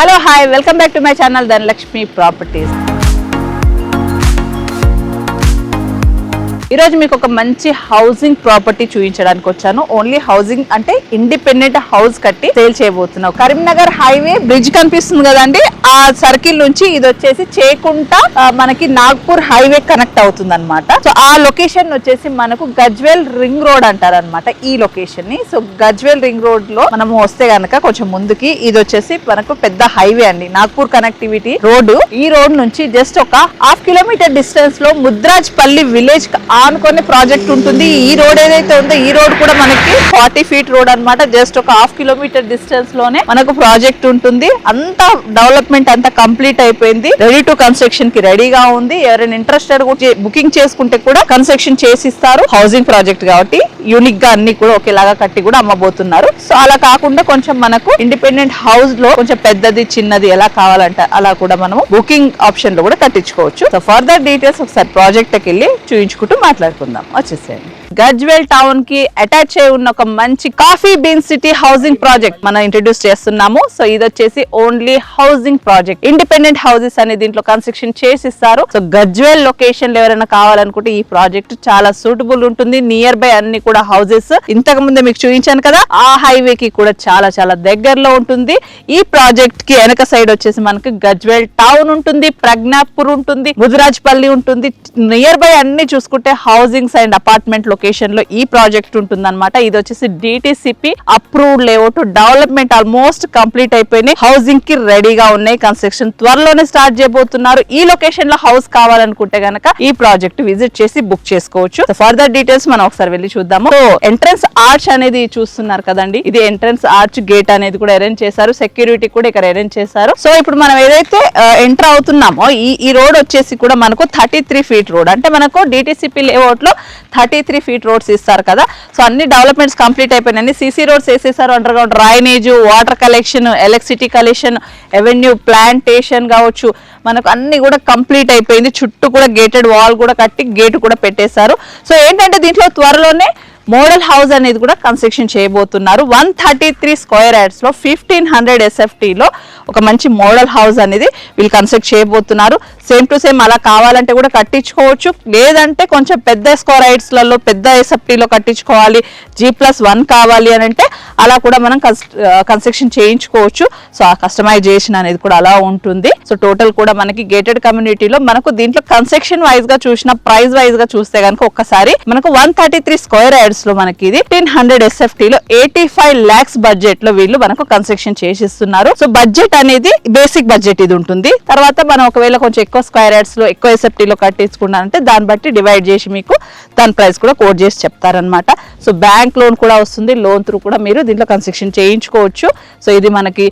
Hello hi welcome back to my channel Dhanalakshmi properties. ఈరోజు మీకు ఒక మంచి హౌసింగ్ ప్రాపర్టీ చూపించడానికి వచ్చాను. ఓన్లీ హౌసింగ్ అంటే ఇండిపెండెంట్ హౌస్ కట్టి సేల్ చేయబోతున్నాం. కరీంనగర్ హైవే బ్రిడ్జ్ కనిపిస్తుంది కదండి, ఆ సర్కిల్ నుంచి ఇది వచ్చేసి చేకుంట మనకి నాగ్పూర్ హైవే కనెక్ట్ అవుతుంది అనమాట. సో ఆ లొకేషన్ వచ్చేసి మనకు గజ్వేల్ రింగ్ రోడ్ అంటారు అనమాట ఈ లొకేషన్ ని. సో గజ్వేల్ రింగ్ రోడ్ లో మనం వస్తే గనక కొంచెం ముందుకి ఇది వచ్చేసి మనకు పెద్ద హైవే అండి, నాగ్పూర్ కనెక్టివిటీ రోడ్డు. ఈ రోడ్ నుంచి జస్ట్ ఒక హాఫ్ కిలోమీటర్ డిస్టెన్స్ లో ముద్రాజ్పల్లి విలేజ్ ఆనుకొని ప్రాజెక్ట్ ఉంటుంది. ఈ రోడ్ ఏదైతే ఉందో ఈ రోడ్ కూడా మనకి 40 ఫీట్ రోడ్ అన్నమాట. జస్ట్ ఒక హాఫ్ కిలోమీటర్ డిస్టెన్స్ లోనే మనకు ప్రాజెక్ట్ ఉంటుంది. అంతా డెవలప్మెంట్ అంతా కంప్లీట్ అయిపోయింది, రెడీ టు కన్స్ట్రక్షన్ కి రెడీగా ఉంది. ఎవరైనా ఇంట్రెస్టెడ్ బుకింగ్ చేసుకుంటే కూడా కన్స్ట్రక్షన్ చేసిస్తారు. హౌసింగ్ ప్రాజెక్ట్ కాబట్టి యూనిక్ గా అన్ని కూడా ఒకేలాగా కట్టి కూడా అమ్మబోతున్నారు. సో అలా కాకుండా కొంచెం మనకు ఇండిపెండెంట్ హౌస్ లో కొంచెం పెద్దది చిన్నది ఎలా కావాలంటే అలా కూడా మనము బుకింగ్ ఆప్షన్ లో కూడా కట్టించుకోవచ్చు. సో ఫర్దర్ డీటెయిల్స్ ఒకసారి ప్రాజెక్ట్ కి వెళ్ళి చూయించుకుంటూ మాట్లాడుకుందాం. వచ్చేసేయండి. గజ్వేల్ టౌన్ కి అటాచ్ అయి ఉన్న ఒక మంచి coffee bean city housing project మనం ఇంట్రడ్యూస్ చేస్తున్నాము. సో ఇది వచ్చేసి only housing project, independent houses అనే దీంట్లో కన్స్ట్రక్షన్ చేసిస్తారు. సో గజ్వేల్ లొకేషన్ లో ఎవరైనా కావాలనుకుంటే ఈ ప్రాజెక్ట్ చాలా సూటబుల్ ఉంటుంది. నియర్ బై అన్ని కూడా హౌసెస్ ఇంతకు ముందే మీకు చూపించాను కదా, ఆ హైవే కి కూడా చాలా చాలా దగ్గరలో ఉంటుంది. ఈ ప్రాజెక్ట్ కి వెనక సైడ్ వచ్చేసి మనకి గజ్వేల్ టౌన్ ఉంటుంది, ప్రజ్ఞాపూర్ ఉంటుంది, ముదిరాజ్పల్లి ఉంటుంది. నియర్ బై అన్ని చూసుకుంటే హౌసింగ్స్ అండ్ అపార్ట్మెంట్ లొకేషన్ లో ఈ ప్రాజెక్ట్ ఉంటుంది అనమాట. ఇది వచ్చేసి DTCP approved layout, development almost complete అయిపోయినాయి, హౌసింగ్ కి రెడీగా ఉన్నాయి. కన్స్ట్రక్షన్ త్వరలోనే స్టార్ట్ చేయబోతున్నారు. ఈ లొకేషన్ లో హౌస్ కావాలనుకుంటే గనక ఈ ప్రాజెక్ట్ విజిట్ చేసి బుక్ చేసుకోవచ్చు. ఫర్దర్ డీటెయిల్స్ మనం ఒకసారి వెళ్ళి చూద్దాము. సో ఎంట్రన్స్ ఆర్చ్ అనేది చూస్తున్నారు కదండి, ఇది ఎంట్రన్స్ ఆర్చ్ గేట్ అనేది కూడా అరేంజ్ చేశారు. సెక్యూరిటీ కూడా ఇక్కడ అరేంజ్ చేశారు. సో ఇప్పుడు మనం ఏదైతే ఎంటర్ అవుతున్నామో ఈ రోడ్ వచ్చేసి కూడా మనకు 33 ఫీట్ రోడ్, అంటే మనకు డిటిసిపి లేఅవుట్ లో 33 ఫీట్ రోడ్స్ ఇస్తారు కదా. సో అన్ని డెవలప్మెంట్స్ కంప్లీట్ అయిపోయినాయి. సీసీ రోడ్స్ వేసేసారు, under ground drainage, water collection, electricity collection, avenue plantation కావచ్చు, మనకు అన్ని కూడా కంప్లీట్ అయిపోయింది. చుట్టూ కూడా గేటెడ్ వాల్ కూడా కట్టి గేట్ కూడా పెట్టేశారు. సో ఏంటంటే దీంట్లో త్వరలోనే మోడల్ హౌస్ అనేది కూడా కన్స్ట్రక్షన్ చేయబోతున్నారు. 133 స్క్వేర్ యార్డ్స్ లో 1500 SFT లో ఒక మంచి మోడల్ హౌస్ అనేది వీళ్ళు కన్స్ట్రక్ట్ చేయబోతున్నారు. సేమ్ టు సేమ్ అలా కావాలంటే కూడా కట్టించుకోవచ్చు, లేదంటే కొంచెం పెద్ద స్క్వేర్ యార్డ్స్ లలో పెద్ద SFT లో కట్టించుకోవాలి, G+1 కావాలి అని అంటే అలా కూడా మనం కన్స్ట్రక్షన్ చేయించుకోవచ్చు. సో ఆ కస్టమైజేషన్ అనేది కూడా అలా ఉంటుంది. సో టోటల్ కూడా మనకి గేటెడ్ కమ్యూనిటీలో మనకు దీంట్లో కన్స్ట్రక్షన్ వైజ్ గా చూసిన ప్రైస్ వైజ్ గా చూస్తే కనుక ఒక్కసారి మనకు 133 స్క్వేర్ యార్డ్స్ లో మనకి ఇది 1500 SFT లో 85 lakhs బడ్జెట్ లో వీళ్ళు మనకు కన్స్ట్రక్షన్ చేసిస్తున్నారు. సో బడ్జెట్ అనేది బేసిక్ బడ్జెట్ ఇది ఉంటుంది. తర్వాత మనం ఒకవేళ కొంచెం ఎక్కువ స్క్వేర్ యార్డ్స్ లో ఎక్కువ SFT లో కట్టించుకున్నారంటే దాన్ని బట్టి డివైడ్ చేసి మీకు దాని ప్రైస్ కూడా కోట్ చేసి చెప్తారనమాట. సో బ్యాంక్ లోన్ కూడా వస్తుంది, లోన్ త్రూ కూడా మీరు దీంట్లో కన్స్ట్రక్షన్ చేయించుకోవచ్చు. సో ఇది మనకి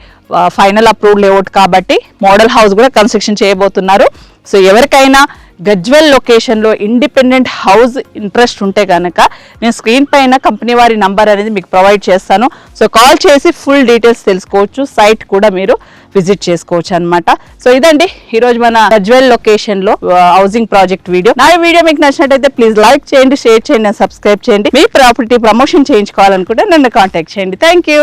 ఫైనల్ అప్రూవ్డ్ లేఅవుట్ కాబట్టి మోడల్ హౌస్ కూడా కన్స్ట్రక్షన్ చేయబోతున్నారు. సో ఎవరికైనా గజ్వేల్ లొకేషన్ లో ఇండిపెండెంట్ హౌస్ ఇంట్రెస్ట్ ఉంటే కనుక నేను స్క్రీన్ పైన కంపెనీ వారి నంబర్ అనేది మీకు ప్రొవైడ్ చేస్తాను. సో కాల్ చేసి ఫుల్ డీటెయిల్స్ తెలుసుకోవచ్చు, సైట్ కూడా మీరు విజిట్ చేసుకోవచ్చు అనమాట. సో ఇదండి ఈరోజు మన గజ్వేల్ లొకేషన్ లో హౌసింగ్ ప్రాజెక్ట్ వీడియో. నా వీడియో మీకు నచ్చినట్టయితే ప్లీజ్ లైక్ చేయండి, షేర్ చేయండి, సబ్స్క్రైబ్ చేయండి. మీ ప్రాపర్టీ ప్రమోషన్ చేయించుకోవాలనుకుంటే నన్ను కాంటాక్ట్ చేయండి. Thank you.